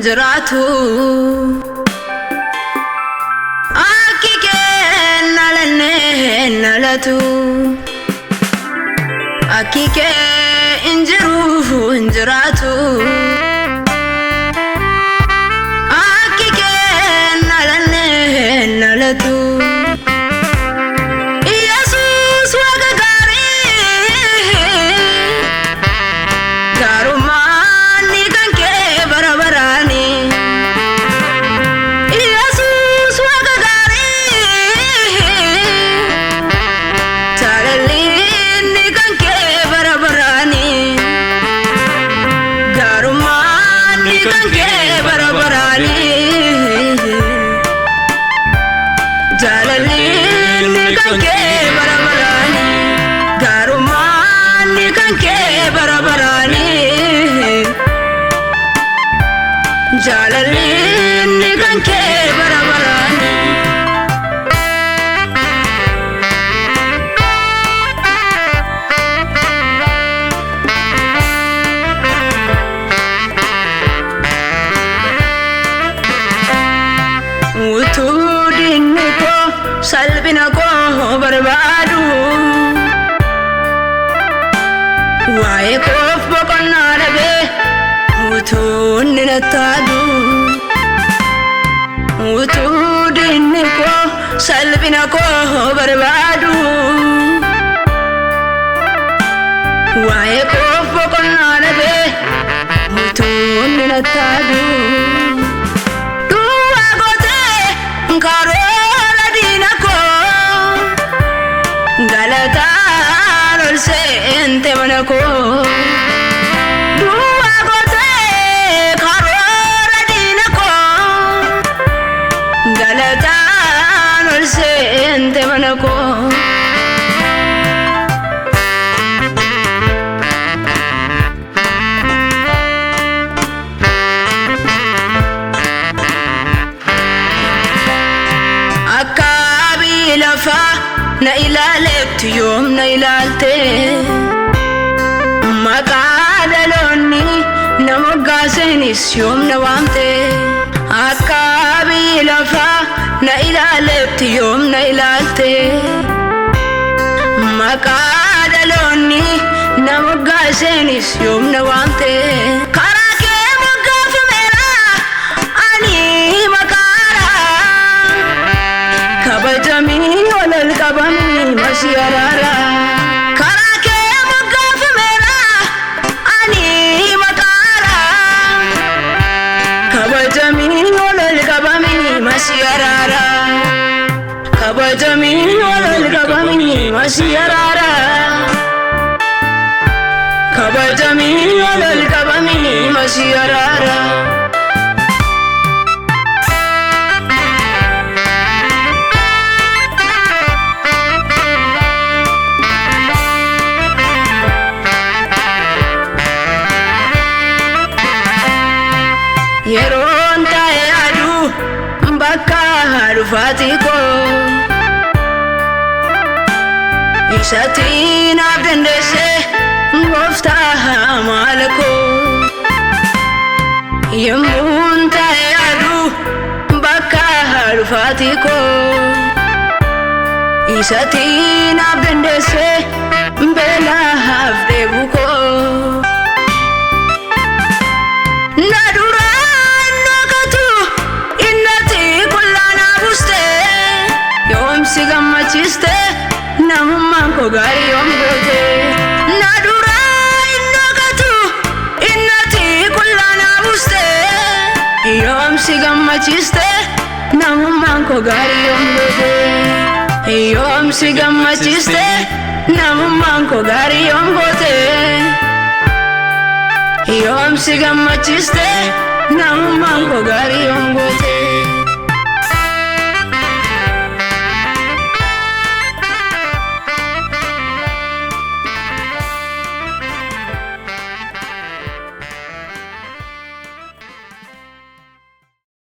jiraatu akike nalane nalatu akike injiru jiraatu akike nalane nalatu Jalalini kanke barabarani utudinni ko salbina ko barbadu wae ko bokonna labe utudinni natadu utudinni ko salbina ko barbadu wae ko bokonna labe utudinni natadu duwa gote karola dinako galata rolse ente manako ente manako akabi lafa na ilalet yom na ilalte makadaloni na magasenis yom na wamte akabi lafa na ilalet yom na ilalte makadaloni na magasenis yom na wamte karake magafumera ani makara kabajami walal kabami masiyarara karake magafumera ani makara kabajami walal kabami masiyarara kabajami walal kabami masiyarara kabajami walal kabami masiyarara yeron tayadu bakar fatiko isatina bendese ngofta malako yemun tayadu bakar fatiko isatina bendese bela hafdebuko nadura sigamachiste namman ko gari omgote nadura innokatu innati kullana buste yom sigamachiste namman ko gari omgote yom sigamachiste namman ko gari omgote yom sigamachiste namman ko gari omgote